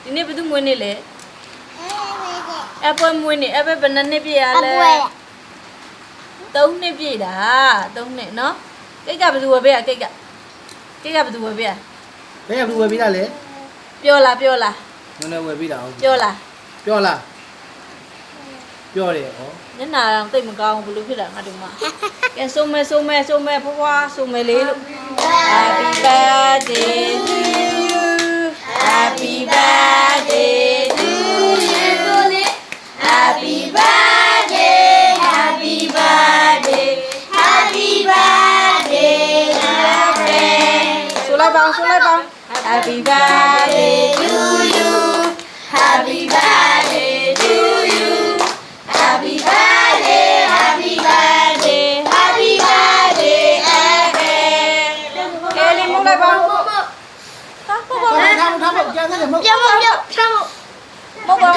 ဒီနေ့ဘယ်သူမွေးနေ့လဲအပွဲမွေးနေ့အပွဲဘယ်နှစ်ပြည့်ရလဲ3နှစ်ပြည့်တာ3နှစ်နော်ကိတ်ကဘယ်သူဝယ်ပေးရကိတ်ကဘယ်သူဝယ်ပေးရ ဘယ်ကဘူးဝယ်ပြီးတာလဲ ပြောလားနည်းနည်းဝယ်ပြီးတာဟုတ် ပြောလား ပြောတယ်ဩ ညနာတော့တိတ်မကောင်းဘူးဘလို့ဖြစ်တာငါတို့မကဲဆုံးမဲဖွားဖွားဆုံးမဲလေးလို့ Happy birthday to you Happy birthday to you Happy birthday Happy birthday Happy birthday Số lại bao Happy birthday to you Happy birthday to you Happy birthday Happy birthday Happy birthday again Kêu lên múc lại baoထားမကြားသေးတယ်မဟုတ် múc bao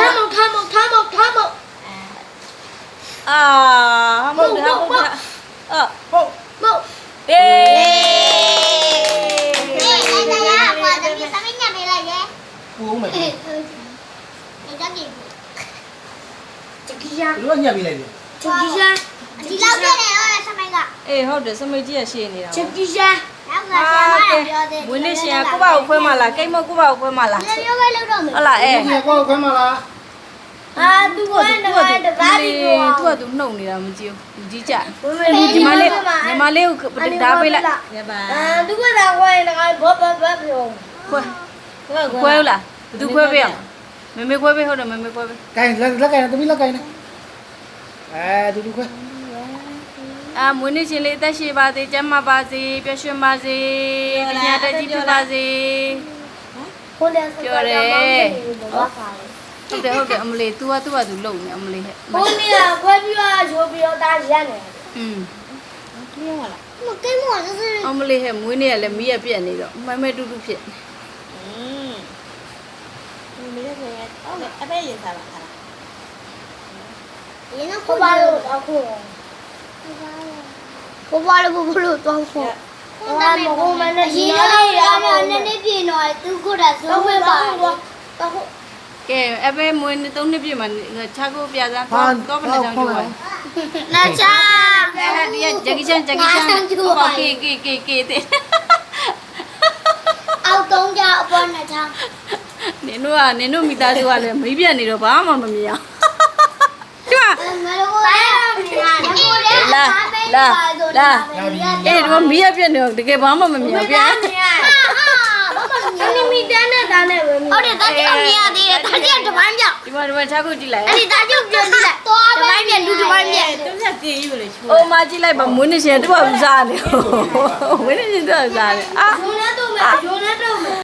à múc đượcဟုတ် Yay ပူအောင်မယ်တို့ညက်ပြီးလိုက်တယ် အေးဟုတ်တယ်စမိတ်ကြီးရရှည်နေတာ ချက်ကြီးရှာနောက်ကဆရာမပြောတယ် ဝင်းနေရှင်ကကိုပါကိုခွဲမလားကိတ်မကိုပါကိုခွဲမလား ပြောပဲလုပ်တော့မယ် ဟုတ်လားအေး ဒီကောခွမ်းမလား အာသူကတကားတကားဒီကို သူကသူနှုတ်နေတာမကြည့်ဘူးကြီးကြညီမလေးကိုဓာပေးလိုက်ရပါ အာသူကတော့ဝိုင်းတကားဘောဘဘပြော ခွဲလားဘသူခွဲပေးအောင်မေခွဲပေးဟုတ်တယ်မေခွဲပေး ကိုင်လက်ကိုင်သမီးလက်ကိုင်နေတူခွဲ အာမွေးနေ့ရှင်လေးအသက်ရှည်ပါစေကျန်းမာပါစေပျော်ရွှင်ပါစေပညာတတ်ကြီးဖြစ်ပါစေ ဟိုလည်းဟုတ်တယ် ဟုတ်တယ်အမလေး तू ကသူလုံနေအမလေးဟဲ့ ဟိုနေ့ကခွဲပြီးတော့ရိုးပြီးတော့တာရက်နေ ပြောရလား မကိမောစစ အမလေးဟဲ့မွေးနေ့ကလည်းမီးရပြက်နေတော့မဲတူတူဖြစ်နေ ရင်းခေါ်ပါလို့အခုခေါ်ပါလို့ဘလို့တောင်းဖို့ဒါမှမဟုတ်မနဲ့ဒီနေ့ရမှာနည်းနည်းပြင်တော့သူကဒါဆုံးဝဲပါတော့ ကဲအပဲမွေးနေ့3နှစ်ပြည့်မှာခြားကိုပြစမ်းတော့ဘယ်နှကြောင်ကျိုးပါ နာချာ အဲ့ဒီဂျက်ကီချန်ဟောကေတဲ့ အောက်တုံးကြအပေါ်နာချာ နင်တို့မိသားစုကလည်းမိပြက်နေတော့ဘာမှမမြင်အောင်ကျမ မလို့တိုင်းနေတာ အေးတော့မီးရပြက်နေတော့တကယ်ဘာမှမမြင်အောင်ပြန် အနိမီတန်းနဲ့တားနဲ့ပဲဟုတ်တယ်တားကြည့်မြင်ရသေးတယ်တားကြည့်တပန်းပြောက် ဒီမှာခြားကိုကြည့်လိုက် အဲ့ဒီတားကြည့်ပြောကြည့်လိုက်တပန်းပြက်လူတပန်းပြက် တုံးချက်ကြေးယူလေချိုးအိုမကြည့်လိုက်ပါမွေးနေ့ရှင်တို့ကစားနေမွေးနေ့ရှင်တို့ကစားနေအာ ဂျုံနဲ့တော့မယ်ဂျုံနဲ့တော့မယ်